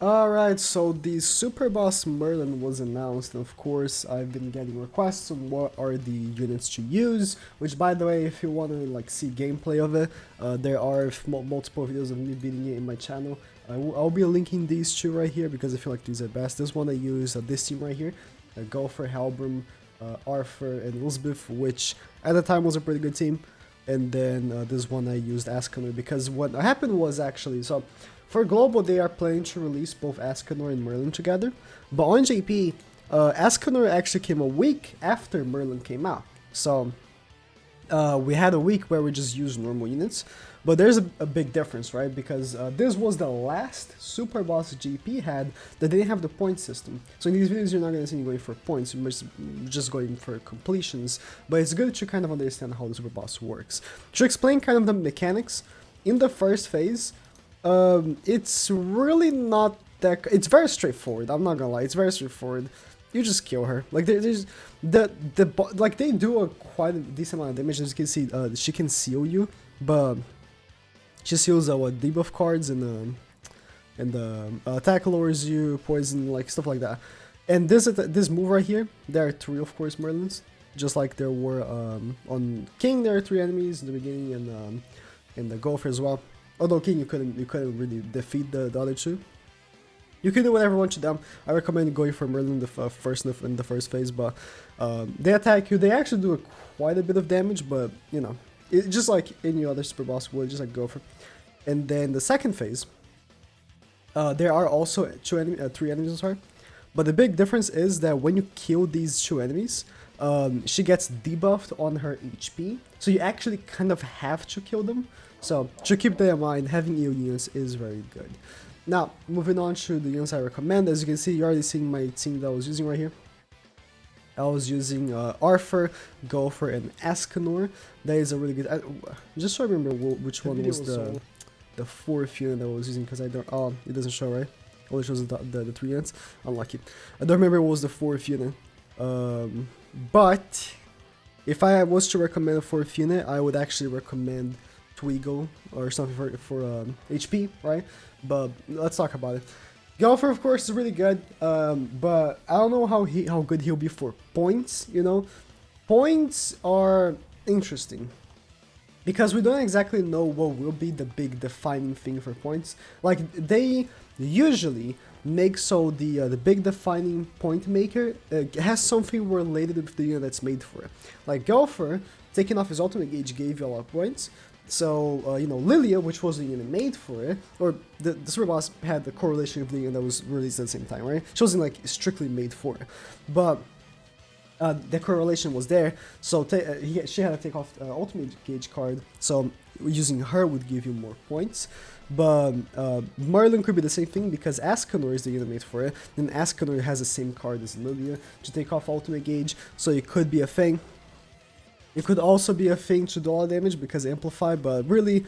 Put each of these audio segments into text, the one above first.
Alright, so the Super Boss Merlin was announced, and of course I've been getting requests on what are the units to use, which by the way, if you want to like see gameplay of it, there are multiple videos of me beating it in my channel. I'll be linking these two right here because I feel like these are best. This one I use this team right here, Gopher, Halbram, Arthur, and Elizabeth, which at the time was a pretty good team. And then this one I used Ascanor because what happened was actually, so for Global they are planning to release both Ascanor and Merlin together, but on JP, Ascanor actually came a week after Merlin came out. So we had a week where we just used normal units, but there's a big difference, right? Because this was the last Super Boss GP had that didn't have the point system. So in these videos you're not going to see me going for points, you're just going for completions, but it's good to kind of understand how the Super Boss works. To explain kind of the mechanics, in the first phase, it's really not that, it's very straightforward, I'm not gonna lie, it's very straightforward. You just kill her. Like there's like they do a quite a decent amount of damage. As you can see, she can seal you, but she seals what debuff cards and attack lowers you, poison, like stuff like that. And this move right here, there are 3 of course Merlins, just like there were on King. There are 3 enemies in the beginning, and in the Gopher as well. Although King you couldn't really defeat the other 2. You can do whatever you want to them. I recommend going for Merlin in the first phase, but they attack you. They actually do quite a bit of damage, but you know, just like any other super boss would, just like Gopher. And then the second phase, there are also 3 enemies, sorry. But the big difference is that when you kill these 2 enemies, she gets debuffed on her HP, so you actually kind of have to kill them. So to keep that in mind, having heal units is very good. Now, moving on to the units I recommend. As you can see, you're already seeing my team that I was using right here. I was using Arthur, Gopher, and Ascanor. That is a really good... just so I remember which one was the 4th unit that I was using, because I don't... Oh, it doesn't show, right? Only shows the 3 units. Unlucky. I don't remember what was the 4th unit. But if I was to recommend a 4th unit, I would actually recommend Twigo or something for HP, right? But let's talk about it. Gopher, of course, is really good, but I don't know how good he'll be for points, you know? Points are interesting, because we don't exactly know what will be the big defining thing for points. Like, they usually make so the big defining point maker has something related with the unit that's made for it. Like Gopher, taking off his ultimate gauge gave you a lot of points. So, you know, Lilia, which was the unit made for it, or the Super Boss had the correlation of the unit that was released at the same time, right? She wasn't, like, strictly made for it. But the correlation was there, so she had to take off the ultimate gauge card, so using her would give you more points. But Merlin could be the same thing, because Ascanor is the unit made for it, and Ascanor has the same card as Lilia to take off ultimate gauge, so it could be a thing. It could also be a thing to do all damage because Amplify, but really,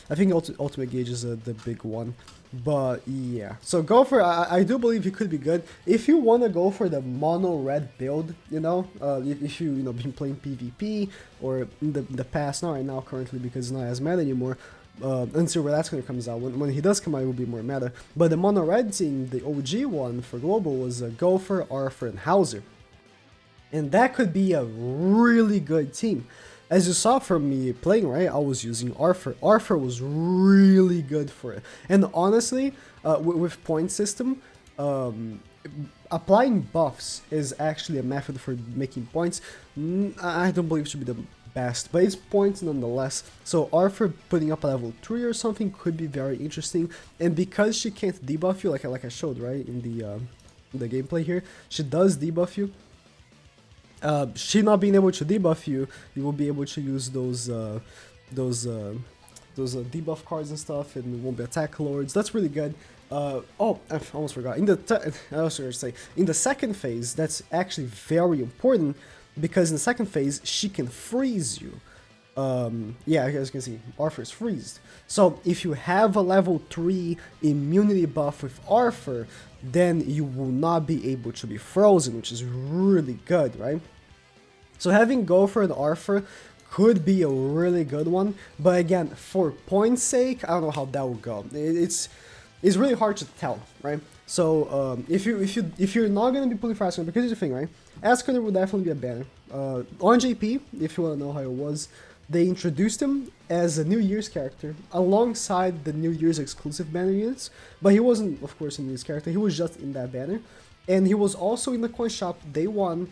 I think Ultimate Gauge is the big one. But yeah, so Gopher, I do believe he could be good. If you want to go for the mono red build, you know, if you been playing PvP or in the past, not right now currently because it's not as meta anymore, until that's going to comes out. When he does come out, it will be more meta. But the mono red team, the OG one for global, was Gopher, Arthur, and Hauser. And that could be a really good team. As you saw from me playing, right, I was using Arthur. Arthur was really good for it. And honestly, with point system, applying buffs is actually a method for making points. I don't believe it should be the best, but it's points nonetheless. So Arthur putting up a level 3 or something could be very interesting. And because she can't debuff you, like I showed, right, in the gameplay here, she does debuff you. She not being able to debuff you, you will be able to use those debuff cards and stuff, and it won't be attack lords. That's really good. Oh, I almost forgot. I was going to say, in the second phase, that's actually very important, because in the second phase, she can freeze you. Yeah, as you can see, Arthur is freezed. So if you have a level 3 immunity buff with Arthur, then you will not be able to be frozen, which is really good, right? So having Gopher and Arthur could be a really good one, but again, for point's sake, I don't know how that will go. it's really hard to tell, right? So if you're not gonna be pulling for Askener, because here's the thing, right? Askener would definitely be a banner. On JP, if you wanna know how it was, they introduced him as a New Year's character alongside the New Year's exclusive banner units, but he wasn't, of course, a New Year's character. He was just in that banner, and he was also in the coin shop day one,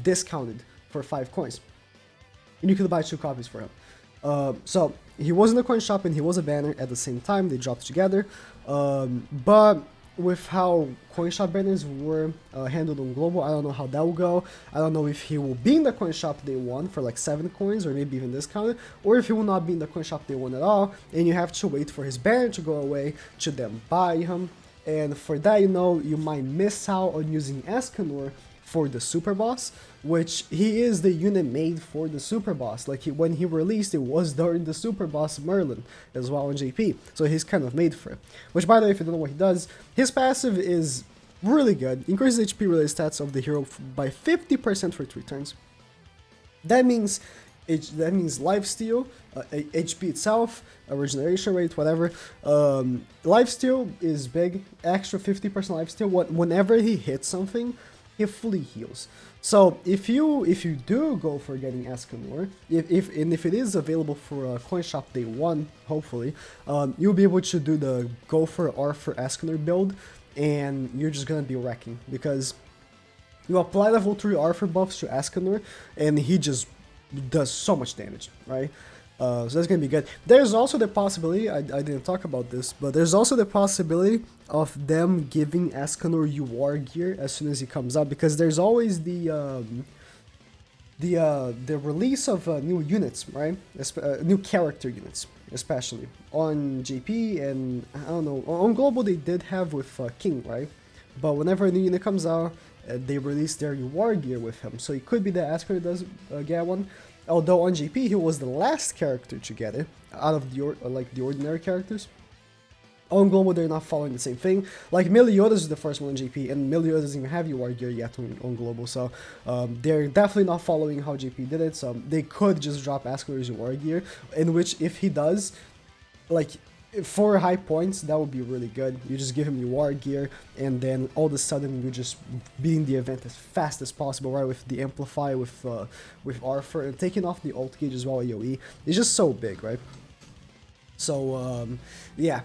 discounted for 5 coins, and you could buy 2 copies for him. So he was in the coin shop and he was a banner at the same time. They dropped together, but with how coin shop banners were handled on global, I don't know how that will go. I don't know if he will be in the coin shop day one for like 7 coins or maybe even discounted, or if he will not be in the coin shop day one at all, and you have to wait for his banner to go away to then buy him. And for that, you know, you might miss out on using Escanor for the super boss, which he is the unit made for the super boss. Like when he released, it was during the super boss Merlin as well on JP, so he's kind of made for it. Which, by the way, if you don't know what he does, his passive is really good. Increases HP related stats of the hero by 50% for 3 turns. That means lifesteal, HP itself, regeneration rate, whatever. Lifesteal is big, extra 50% lifesteal. Whenever he hits something, he fully heals. So if you do go for getting Escanor, if it is available for coin shop day one, hopefully, you'll be able to do the go for Arthur Escanor build, and you're just gonna be wrecking because you apply level 3 Arthur buffs to Escanor, and he just does so much damage, right? So that's gonna be good. There's also the possibility, I didn't talk about this, but there's also the possibility of them giving Escanor UR gear as soon as he comes out, because there's always the release of new units, right? New character units, especially on JP, and I don't know, on global they did have with King, right? But whenever a new unit comes out, they release their UR gear with him, so it could be that Escanor does get one. Although on JP he was the last character to get it out of the ordinary characters. On global they're not following the same thing. Like Meliodas is the first one on JP, and Meliodas doesn't even have UR gear yet on global, so they're definitely not following how JP did it. So they could just drop Escanor's UR gear, in which if he does, like, for high points, that would be really good. You just give him UR gear, and then all of a sudden you just beating the event as fast as possible, right? With the Amplify, with Arthur, and taking off the ult gauge as well, AoE. It's just so big, right? So yeah.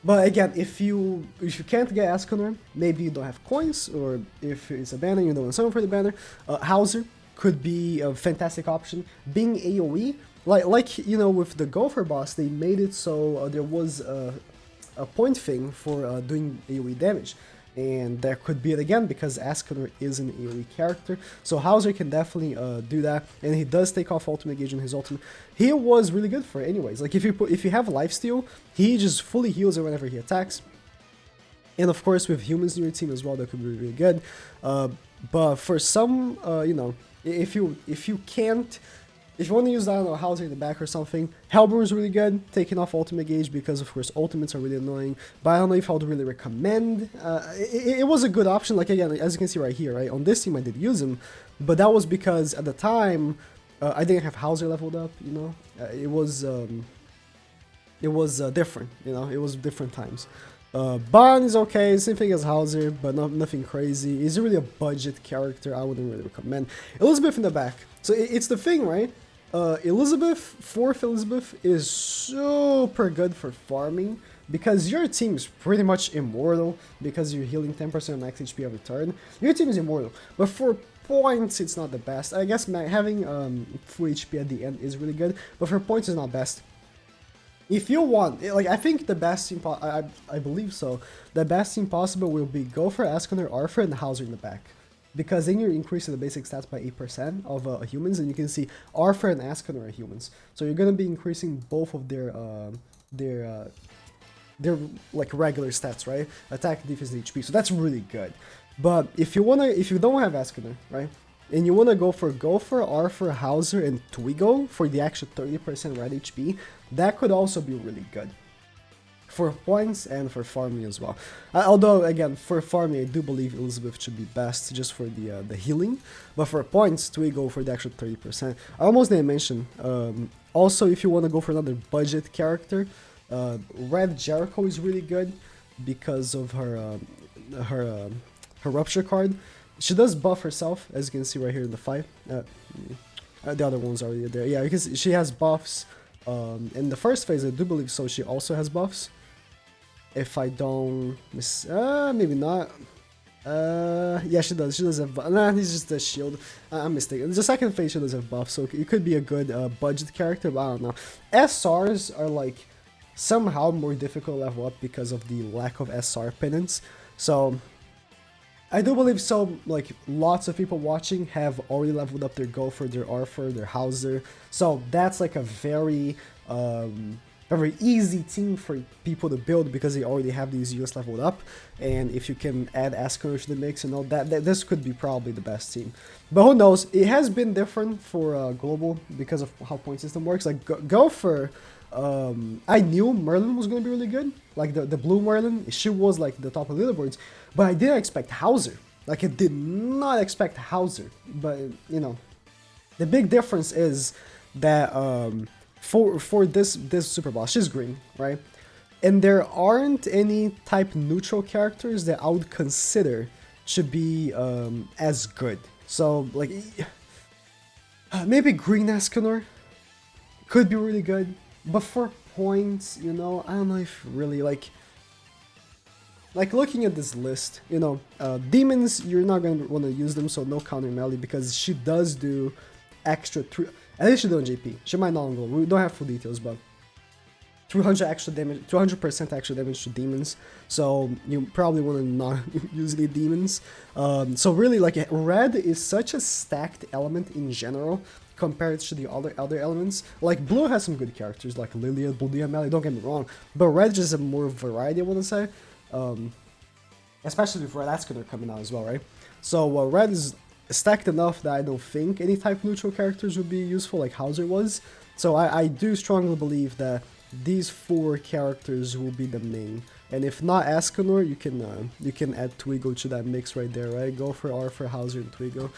But again, if you can't get Escanor, maybe you don't have coins, or if it's a banner, you don't want someone for the banner. Hauser could be a fantastic option. Being AoE, like you know, with the Gopher boss, they made it so there was a point thing for doing AoE damage, and that could be it again because Escanor is an AoE character, so Hauser can definitely do that, and he does take off ultimate gauge on his ultimate. He was really good for it anyways. Like if you have lifesteal, he just fully heals it whenever he attacks, and of course with humans in your team as well, that could be really good. But for some, you know, if you can't. If you want to use, I don't know, Hauser in the back or something, Hellborn is really good, taking off ultimate gauge, because of course ultimates are really annoying, but I don't know if I would really recommend. It was a good option, like again, as you can see right here, right, on this team I did use him, but that was because at the time, I didn't have Hauser leveled up, you know, it was different, you know, it was different times. Ban is okay, same thing as Hauser, but nothing crazy. He's really a budget character, I wouldn't really recommend. Elizabeth in the back, so it's the thing, right? Elizabeth, 4th Elizabeth, is super good for farming, because your team is pretty much immortal, because you're healing 10% max HP every turn. Your team is immortal, but for points it's not the best. I guess having full HP at the end is really good, but for points it's not best. If you want, like, I think the best team, I believe so, the best team possible will be Gopher, Escanor, Arthur, and Hauser in the back. Because then you're increasing the basic stats by 8% of humans, and you can see Arthur and Escanor are humans. So you're gonna be increasing both of their like regular stats, right? Attack, defense, and HP. So that's really good. But if you don't have Escanor, right? And you wanna go for Gopher, Arthur, Hauser, and Twigo for the extra 30% red HP, that could also be really good. For points and for farming as well. Although, again, for farming, I do believe Elizabeth should be best just for the healing. But for points, Twigo for the extra 30%. I almost didn't mention. Also, if you want to go for another budget character, Red Jericho is really good. because of her her rupture card. She does buff herself, as you can see right here in the fight. The other one's already there. Yeah, because she has buffs. In the first phase, I do believe so. She also has buffs. If I don't miss, maybe not. Yeah, she does. She does have. Nah, he's just a shield. I'm mistaken. The second phase she does have buffs, so it could be a good budget character. But I don't know. SRs are like somehow more difficult to level up because of the lack of SR penance. So I do believe so. Like lots of people watching have already leveled up their Gopher, their Arthur, their Hauser. So that's like a very very easy team for people to build because they already have these units leveled up. And if you can add Ascona to the mix and all that, this could be probably the best team. But who knows? It has been different for global because of how point system works. Like Gopher, I knew Merlin was going to be really good. Like the blue Merlin, she was like the top of the leaderboards. But I didn't expect Hauser. Like I did not expect Hauser. But you know, the big difference is that for this super boss, she's green, right? And there aren't any type neutral characters that I would consider to be as good. So like maybe green Escanor could be really good, but for points, you know, I don't know if really like looking at this list, you know, demons, you're not going to want to use them, so no counter melee, because she does do extra 3, at least she do on JP. She might not on Global. We don't have full details, but 300 extra damage, 200% extra damage to demons. So you probably want to not use the demons. So really, like red is such a stacked element in general compared to the other elements. Like blue has some good characters like Lilia, Blue Melee, don't get me wrong, but red just a more variety, I want to say. Especially with Red Ascona coming out as well, right? So red is stacked enough that I don't think any type neutral characters would be useful like Hauser was. So I do strongly believe that these 4 characters will be the main. And if not Ascanor, you can add Twigo to that mix right there, right? Go for Arthur, Hauser, and Twigo.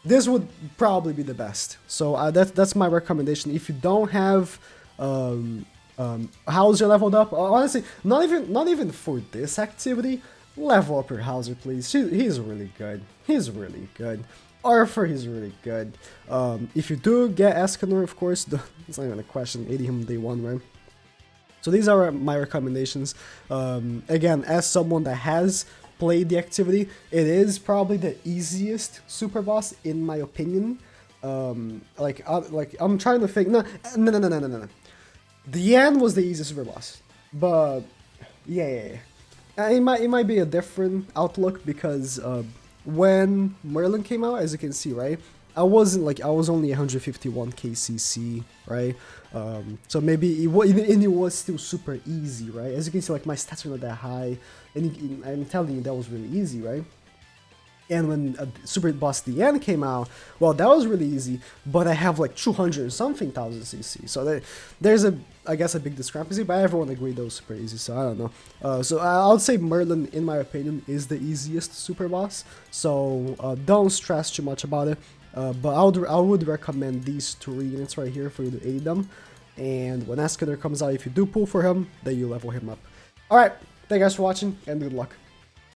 This would probably be the best. So that's my recommendation. If you don't have Hauser leveled up, honestly, not even for this activity, level up your Hauser, please. He's really good. He's really good. Arthur, he's really good. If you do get Escanor, of course, it's not even a question. 80 him day 1, right? So these are my recommendations. Again, as someone that has played the activity, it is probably the easiest super boss in my opinion. Like I'm trying to think. No. The end was the easiest super boss, but yeah. It might be a different outlook because when Merlin came out, as you can see, right, I was only 151 KCC, right? So maybe it was still super easy, right? As you can see, like my stats are not that high, and I'm telling you that was really easy, right? And when Super Boss DN came out, well, that was really easy, but I have like 200 something thousand CC. So there's I guess a big discrepancy, but everyone agreed that was super easy, so I don't know. So I would say Merlin, in my opinion, is the easiest Super Boss, so don't stress too much about it. But I would recommend these 3 units right here for you to aid them. And when Escanor comes out, if you do pull for him, then you level him up. Alright, thank you guys for watching, and good luck.